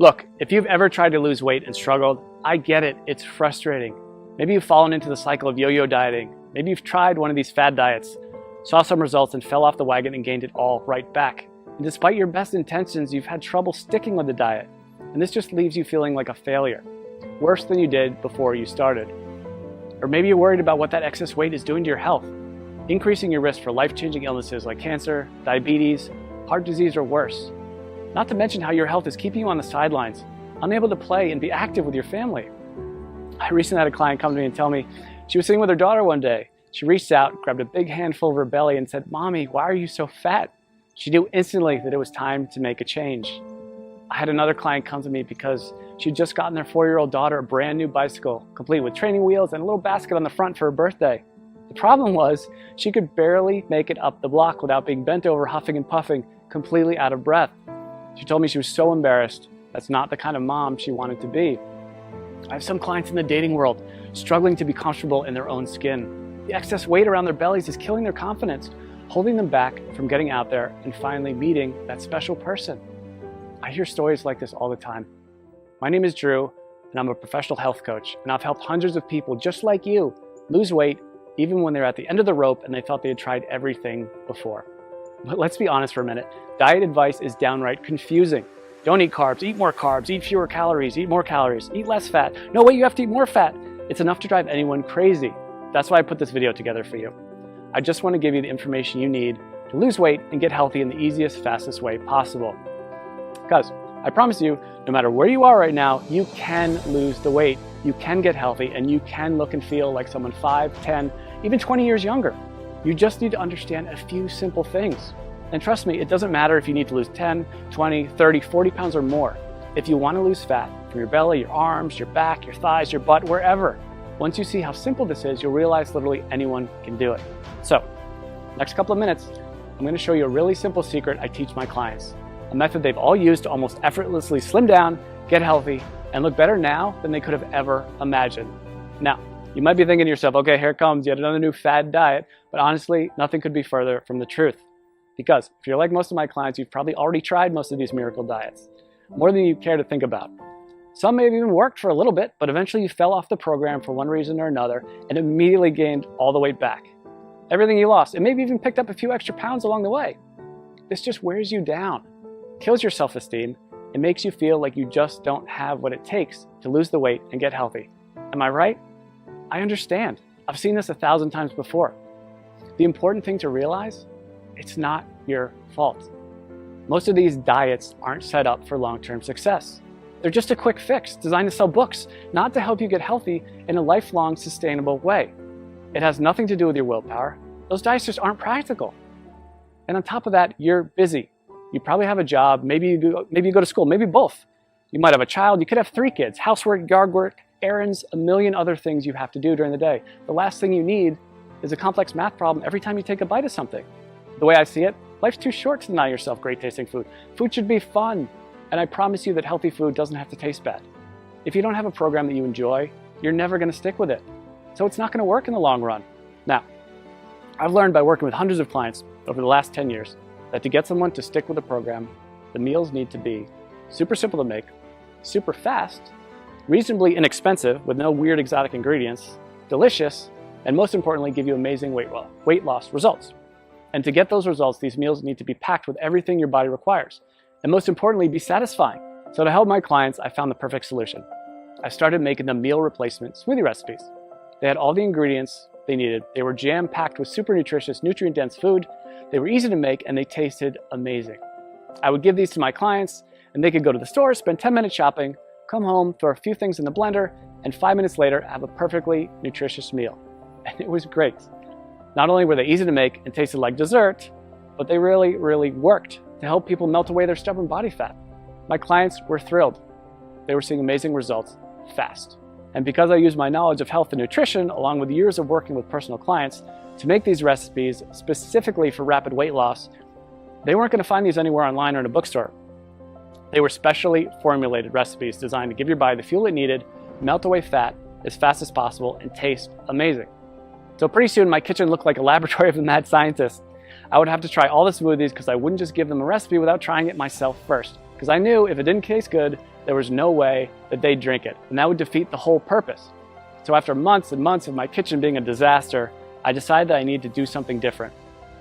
Look, if you've ever tried to lose weight and struggled, I get it, it's frustrating. Maybe you've fallen into the cycle of yo-yo dieting. Maybe you've tried one of these fad diets, saw some results and fell off the wagon and gained it all right back. And despite your best intentions, you've had trouble sticking with the diet. And this just leaves you feeling like a failure, worse than you did before you started. Or maybe you're worried about what that excess weight is doing to your health, increasing your risk for life-changing illnesses like cancer, diabetes, heart disease, or worse. Not to mention how your health is keeping you on the sidelines, unable to play and be active with your family. I recently had a client come to me and tell me she was sitting with her daughter one day. She reached out, grabbed a big handful of her belly and said, "Mommy, why are you so fat?" She knew instantly that it was time to make a change. I had another client come to me because she'd just gotten their 4-year-old daughter a brand new bicycle, complete with training wheels and a little basket on the front for her birthday. The problem was she could barely make it up the block without being bent over, huffing and puffing, completely out of breath. She told me she was so embarrassed. That's not the kind of mom she wanted to be. I have some clients in the dating world struggling to be comfortable in their own skin. The excess weight around their bellies is killing their confidence, holding them back from getting out there and finally meeting that special person. I hear stories like this all the time. My name is Drew, and I'm a professional health coach, and I've helped hundreds of people just like you lose weight even when they're at the end of the rope and they thought they had tried everything before. But let's be honest for a minute. Diet advice is downright confusing. Don't eat carbs, eat more carbs, eat fewer calories, eat more calories, eat less fat. No way, you have to eat more fat. It's enough to drive anyone crazy. That's why I put this video together for you. I just want to give you the information you need to lose weight and get healthy in the easiest, fastest way possible. Because I promise you, no matter where you are right now, you can lose the weight, you can get healthy, and you can look and feel like someone 5, 10, even 20 years younger. You just need to understand a few simple things. And trust me, it doesn't matter if you need to lose 10, 20, 30, 40 pounds or more. If you want to lose fat from your belly, your arms, your back, your thighs, your butt, wherever, once you see how simple this is, you'll realize literally anyone can do it. So, next couple of minutes, I'm going to show you a really simple secret I teach my clients. A method they've all used to almost effortlessly slim down, get healthy, and look better now than they could have ever imagined. Now, you might be thinking to yourself, okay, here comes yet another new fad diet, but honestly, nothing could be further from the truth. Because if you're like most of my clients, you've probably already tried most of these miracle diets, more than you care to think about. Some may have even worked for a little bit, but eventually you fell off the program for one reason or another and immediately gained all the weight back. Everything you lost, and maybe even picked up a few extra pounds along the way. This just wears you down, kills your self-esteem, and makes you feel like you just don't have what it takes to lose the weight and get healthy. Am I right? I understand. I've seen this 1,000 times before. The important thing to realize, it's not your fault. Most of these diets aren't set up for long-term success. They're just a quick fix designed to sell books, not to help you get healthy in a lifelong, sustainable way. It has nothing to do with your willpower. Those diets just aren't practical. And on top of that, you're busy. You probably have a job, maybe you go to school, maybe both. You might have a child, you could have 3 kids, housework, yard work, errands, a million other things you have to do during the day. The last thing you need is a complex math problem every time you take a bite of something. The way I see it, life's too short to deny yourself great tasting food. Food should be fun, and I promise you that healthy food doesn't have to taste bad. If you don't have a program that you enjoy, you're never going to stick with it. So it's not going to work in the long run. Now, I've learned by working with hundreds of clients over the last 10 years that to get someone to stick with a program, the meals need to be super simple to make, super fast, reasonably inexpensive with no weird exotic ingredients, delicious, and most importantly, give you amazing weight loss results. And to get those results, these meals need to be packed with everything your body requires. And most importantly, be satisfying. So to help my clients, I found the perfect solution. I started making them meal replacement smoothie recipes. They had all the ingredients they needed. They were jam-packed with super nutritious, nutrient-dense food. They were easy to make, and they tasted amazing. I would give these to my clients, and they could go to the store, spend 10 minutes shopping, come home, throw a few things in the blender, and 5 minutes later, have a perfectly nutritious meal. And it was great. Not only were they easy to make and tasted like dessert, but they really, really worked to help people melt away their stubborn body fat. My clients were thrilled. They were seeing amazing results fast. And because I use my knowledge of health and nutrition, along with years of working with personal clients, to make these recipes specifically for rapid weight loss, they weren't going to find these anywhere online or in a bookstore. They were specially formulated recipes designed to give your body the fuel it needed, melt away fat as fast as possible, and taste amazing. So pretty soon my kitchen looked like a laboratory of a mad scientist. I would have to try all the smoothies because I wouldn't just give them a recipe without trying it myself first. because I knew if it didn't taste good, there was no way that they'd drink it, and that would defeat the whole purpose. So after months and months of my kitchen being a disaster, I decided that I needed to do something different.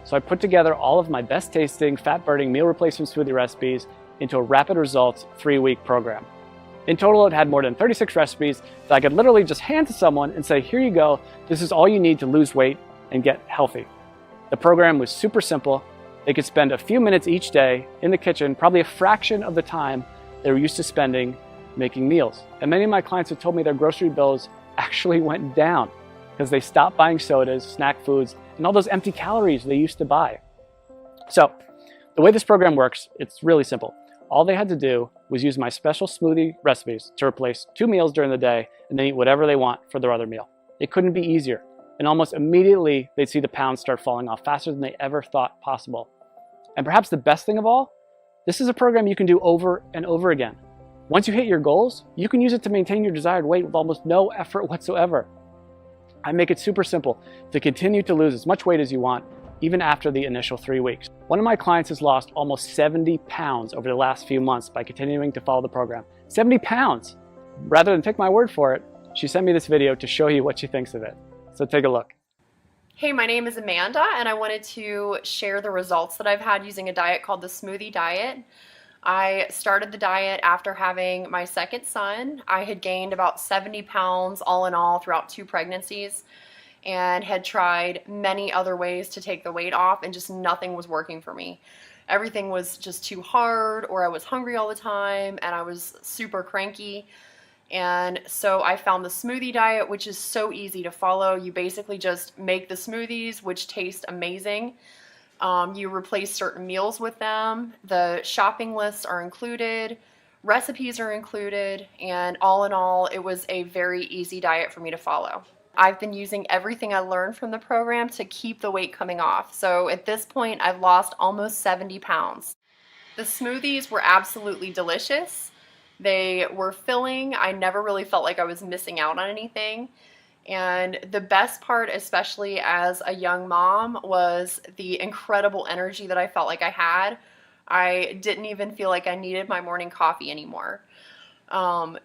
So I put together all of my best tasting, fat-burning meal replacement smoothie recipes into a rapid results 3-week program. In total, it had more than 36 recipes that I could literally just hand to someone and say, here you go, this is all you need to lose weight and get healthy. The program was super simple. They could spend a few minutes each day in the kitchen, probably a fraction of the time they were used to spending making meals. And many of my clients have told me their grocery bills actually went down because they stopped buying sodas, snack foods, and all those empty calories they used to buy. So the way this program works, it's really simple. All they had to do was use my special smoothie recipes to replace 2 meals during the day and then eat whatever they want for their other meal. It couldn't be easier. And almost immediately, they'd see the pounds start falling off faster than they ever thought possible. And perhaps the best thing of all, this is a program you can do over and over again. Once you hit your goals, you can use it to maintain your desired weight with almost no effort whatsoever. I make it super simple to continue to lose as much weight as you want, even after the initial 3 weeks. One of my clients has lost almost 70 pounds over the last few months by continuing to follow the program. 70 pounds! Rather than take my word for it, she sent me this video to show you what she thinks of it. So take a look. Hey, my name is Amanda, and I wanted to share the results that I've had using a diet called the Smoothie Diet. I started the diet after having my second son. I had gained about 70 pounds all in all throughout 2 pregnancies and had tried many other ways to take the weight off, and just nothing was working for me. Everything was just too hard, or I was hungry all the time and I was super cranky. And so I found the Smoothie Diet, which is so easy to follow. You basically just make the smoothies, which taste amazing. You replace certain meals with them. The shopping lists are included, recipes are included, and all in all, it was a very easy diet for me to follow. I've been using everything I learned from the program to keep the weight coming off. So at this point, I've lost almost 70 pounds. The smoothies were absolutely delicious. They were filling. I never really felt like I was missing out on anything. And the best part, especially as a young mom, was the incredible energy that I felt like I had. I didn't even feel like I needed my morning coffee anymore.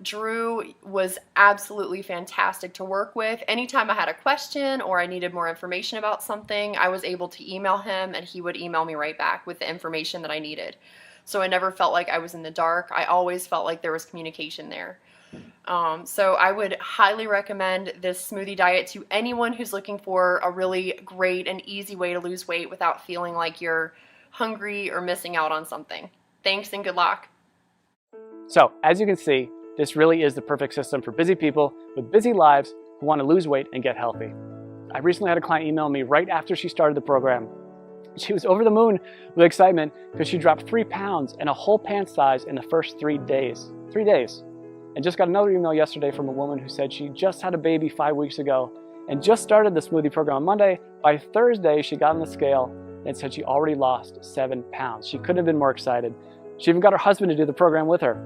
Drew was absolutely fantastic to work with. Anytime I had a question or I needed more information about something, I was able to email him and he would email me right back with the information that I needed. So I never felt like I was in the dark. I always felt like there was communication there. So I would highly recommend this Smoothie Diet to anyone who's looking for a really great and easy way to lose weight without feeling like you're hungry or missing out on something. Thanks and good luck. So as you can see, this really is the perfect system for busy people with busy lives who want to lose weight and get healthy. I recently had a client email me right after she started the program. She was over the moon with excitement because she dropped 3 pounds and a whole pant size in the first 3 days. 3 days. And just got another email yesterday from a woman who said she just had a baby 5 weeks ago and just started the smoothie program on Monday. By Thursday, she got on the scale and said she already lost 7 pounds. She couldn't have been more excited. She even got her husband to do the program with her.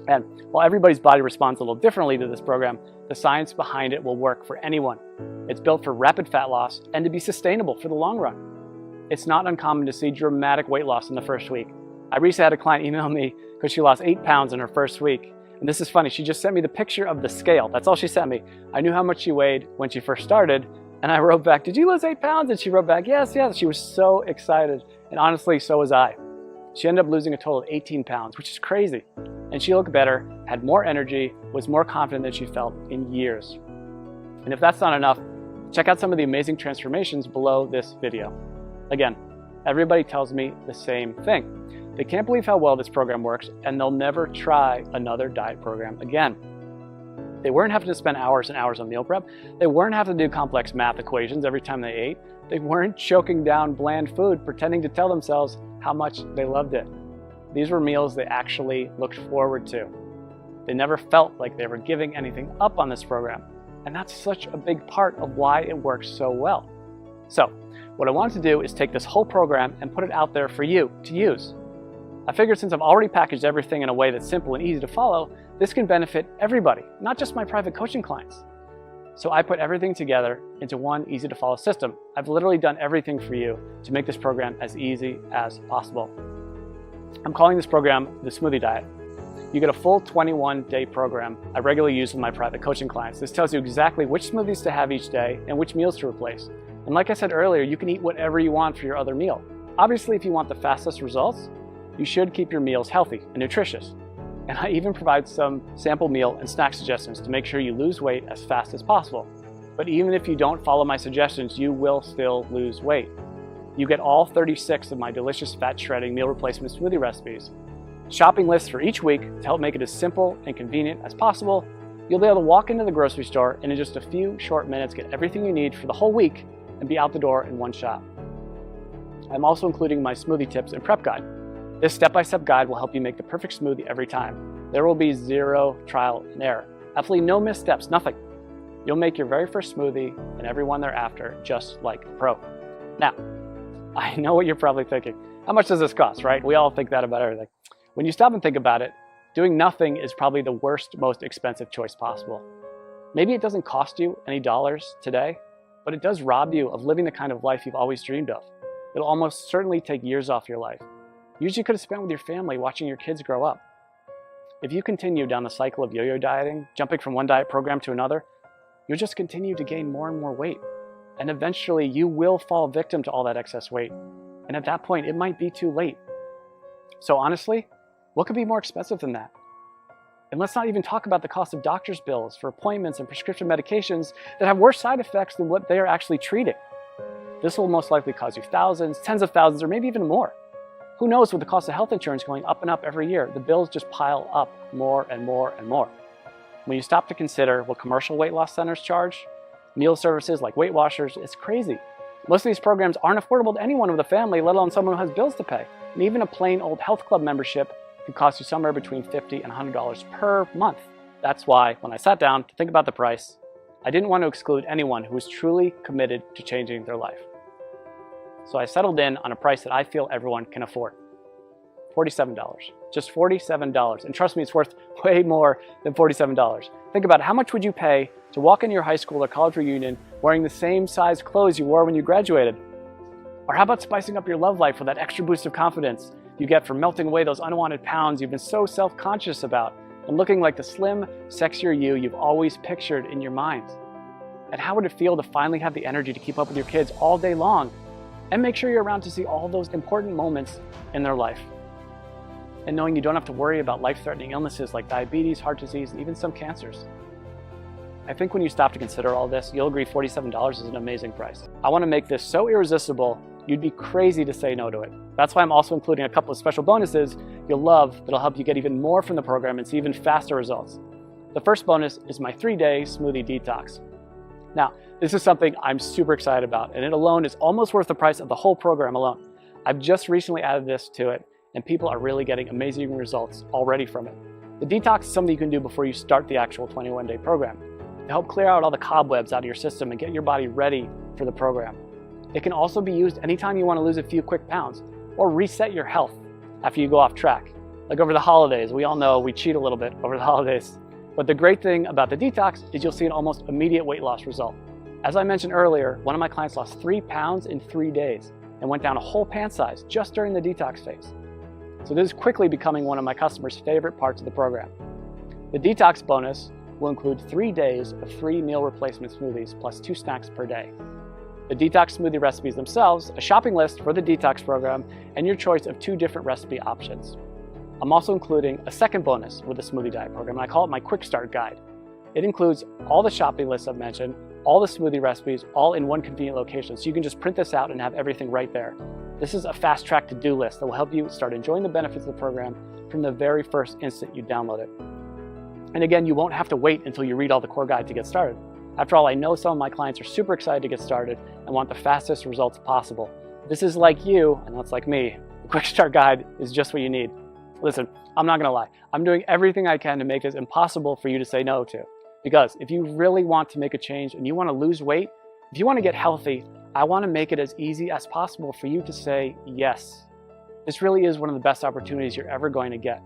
And while everybody's body responds a little differently to this program, the science behind it will work for anyone. It's built for rapid fat loss and to be sustainable for the long run. It's not uncommon to see dramatic weight loss in the first week. I recently had a client email me because she lost 8 pounds in her first week. And this is funny, she just sent me the picture of the scale. That's all she sent me. I knew how much she weighed when she first started, and I wrote back, "Did you lose 8 pounds?" And she wrote back, "Yes, yes." She was so excited. And honestly, so was I. She ended up losing a total of 18 pounds, which is crazy. And she looked better, had more energy, was more confident than she felt in years. And if that's not enough, check out some of the amazing transformations below this video. Again, everybody tells me the same thing. They can't believe how well this program works, and they'll never try another diet program again. They weren't having to spend hours and hours on meal prep. They weren't having to do complex math equations every time they ate. They weren't choking down bland food, pretending to tell themselves how much they loved it. These were meals they actually looked forward to. They never felt like they were giving anything up on this program. And that's such a big part of why it works so well. So, what I wanted to do is take this whole program and put it out there for you to use. I figured since I've already packaged everything in a way that's simple and easy to follow, this can benefit everybody, not just my private coaching clients. So I put everything together into one easy to follow system. I've literally done everything for you to make this program as easy as possible. I'm calling this program the Smoothie Diet. You get a full 21-day program I regularly use with my private coaching clients. This tells you exactly which smoothies to have each day and which meals to replace. And like I said earlier, you can eat whatever you want for your other meal. Obviously, if you want the fastest results, you should keep your meals healthy and nutritious. And I even provide some sample meal and snack suggestions to make sure you lose weight as fast as possible. But even if you don't follow my suggestions, you will still lose weight. You get all 36 of my delicious fat shredding meal replacement smoothie recipes, shopping lists for each week to help make it as simple and convenient as possible. You'll be able to walk into the grocery store and in just a few short minutes get everything you need for the whole week and be out the door in one shot. I'm also including my smoothie tips and prep guide. This step-by-step guide will help you make the perfect smoothie every time. There will be zero trial and error. Absolutely no missteps, nothing. You'll make your very first smoothie and every one thereafter just like a pro. Now, I know what you're probably thinking. How much does this cost, right? We all think that about everything. When you stop and think about it, doing nothing is probably the worst, most expensive choice possible. Maybe it doesn't cost you any dollars today, but it does rob you of living the kind of life you've always dreamed of. It'll almost certainly take years off your life. Years you could have spent with your family watching your kids grow up. If you continue down the cycle of yo-yo dieting, jumping from one diet program to another, you'll just continue to gain more and more weight. And eventually you will fall victim to all that excess weight. And at that point, it might be too late. So honestly, what could be more expensive than that? And let's not even talk about the cost of doctor's bills for appointments and prescription medications that have worse side effects than what they are actually treating. This will most likely cost you thousands, tens of thousands, or maybe even more. Who knows, with the cost of health insurance going up and up every year, the bills just pile up more and more and more. When you stop to consider what commercial weight loss centers charge, meal services like Weight Watchers, it's crazy. Most of these programs aren't affordable to anyone with a family, let alone someone who has bills to pay. And even a plain old health club membership can cost you somewhere between $50 and $100 per month. That's why, when I sat down to think about the price, I didn't want to exclude anyone who was truly committed to changing their life. So I settled in on a price that I feel everyone can afford. $47. Just $47. And trust me, it's worth way more than $47. Think about it. How much would you pay to walk into your high school or college reunion wearing the same size clothes you wore when you graduated? Or how about spicing up your love life with that extra boost of confidence you get from melting away those unwanted pounds you've been so self-conscious about and looking like the slim, sexier you've always pictured in your mind? And how would it feel to finally have the energy to keep up with your kids all day long and make sure you're around to see all those important moments in their life? And knowing you don't have to worry about life-threatening illnesses like diabetes, heart disease, and even some cancers. I think when you stop to consider all this, you'll agree $47 is an amazing price. I want to make this so irresistible, you'd be crazy to say no to it. That's why I'm also including a couple of special bonuses you'll love that'll help you get even more from the program and see even faster results. The first bonus is my 3-day smoothie detox. Now, this is something I'm super excited about, and it alone is almost worth the price of the whole program alone. I've just recently added this to it, and people are really getting amazing results already from it. The detox is something you can do before you start the actual 21-day program to help clear out all the cobwebs out of your system and get your body ready for the program. It can also be used anytime you want to lose a few quick pounds or reset your health after you go off track. Like over the holidays, we all know we cheat a little bit over the holidays. But the great thing about the detox is you'll see an almost immediate weight loss result. As I mentioned earlier, one of my clients lost 3 pounds in 3 days and went down a whole pant size just during the detox phase. So this is quickly becoming one of my customers' favorite parts of the program. The detox bonus will include 3 days of free meal replacement smoothies plus 2 snacks per day. The detox smoothie recipes themselves, a shopping list for the detox program, and your choice of 2 different recipe options. I'm also including a second bonus with the Smoothie Diet program, and I call it my Quick Start Guide. It includes all the shopping lists I've mentioned, all the smoothie recipes, all in one convenient location, so you can just print this out and have everything right there. This is a fast-track to-do list that will help you start enjoying the benefits of the program from the very first instant you download it. And again, you won't have to wait until you read all the core guide to get started. After all, I know some of my clients are super excited to get started and want the fastest results possible. If this is like you, and that's like me, the Quick Start Guide is just what you need. Listen, I'm not gonna lie. I'm doing everything I can to make this impossible for you to say no to. Because if you really want to make a change and you wanna lose weight, if you wanna get healthy, I wanna make it as easy as possible for you to say yes. This really is one of the best opportunities you're ever going to get.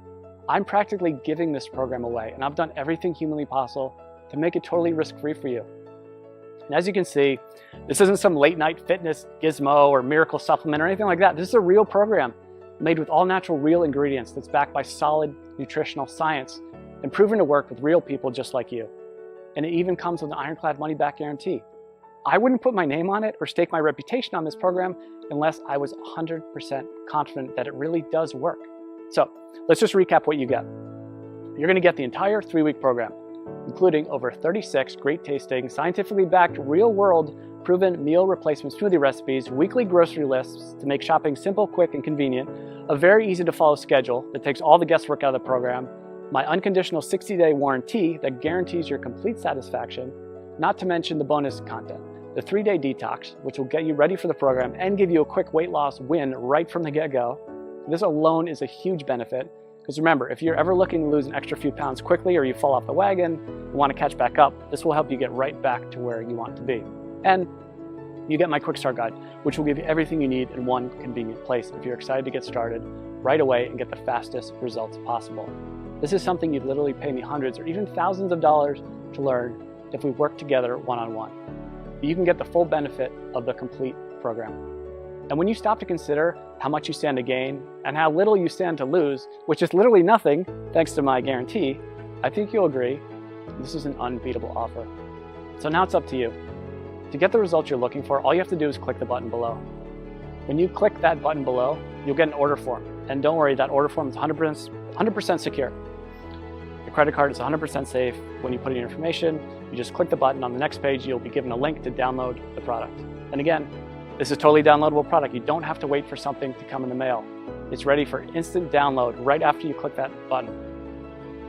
I'm practically giving this program away, and I've done everything humanly possible to make it totally risk-free for you. And as you can see, this isn't some late-night fitness gizmo or miracle supplement or anything like that. This is a real program made with all natural, real ingredients that's backed by solid nutritional science and proven to work with real people just like you. And it even comes with an ironclad money-back guarantee. I wouldn't put my name on it or stake my reputation on this program unless I was 100% confident that it really does work. So let's just recap what you get. You're going to get the entire 3-week program, including over 36 great tasting, scientifically backed, real-world, proven meal replacement smoothie recipes, weekly grocery lists to make shopping simple, quick, and convenient, a very easy to follow schedule that takes all the guesswork out of the program, my unconditional 60-day warranty that guarantees your complete satisfaction, not to mention the bonus content, the 3-day detox, which will get you ready for the program and give you a quick weight loss win right from the get-go. This alone is a huge benefit, because remember, if you're ever looking to lose an extra few pounds quickly or you fall off the wagon and want to catch back up, this will help you get right back to where you want to be. And you get my quick start guide, which will give you everything you need in one convenient place if you're excited to get started right away and get the fastest results possible. This is something you'd literally pay me hundreds or even thousands of dollars to learn if we work together one-on-one. You can get the full benefit of the complete program. And when you stop to consider how much you stand to gain and how little you stand to lose, which is literally nothing thanks to my guarantee, I think you'll agree this is an unbeatable offer. So now it's up to you. To get the results you're looking for, all you have to do is click the button below. When you click that button below, you'll get an order form. And don't worry, that order form is 100% secure. Your credit card is 100% safe. When you put in your information, you just click the button. On the next page, you'll be given a link to download the product. And again, this is a totally downloadable product. You don't have to wait for something to come in the mail. It's ready for instant download right after you click that button.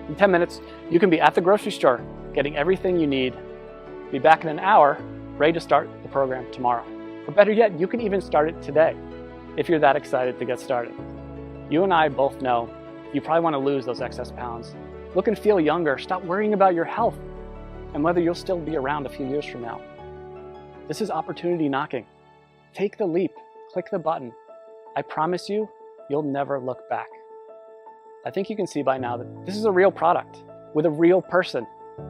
In 10 minutes, you can be at the grocery store, getting everything you need. Be back in an hour, ready to start the program tomorrow. Or better yet, you can even start it today, if you're that excited to get started. You and I both know you probably want to lose those excess pounds. Look and feel younger. Stop worrying about your health and whether you'll still be around a few years from now. This is opportunity knocking. Take the leap, click the button. I promise you, you'll never look back. I think you can see by now that this is a real product with a real person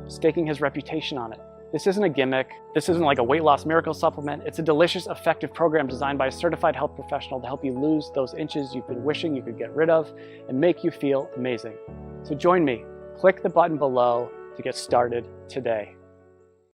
staking his reputation on it. This isn't a gimmick. This isn't like a weight loss miracle supplement. It's a delicious, effective program designed by a certified health professional to help you lose those inches you've been wishing you could get rid of and make you feel amazing. So join me. Click the button below to get started today.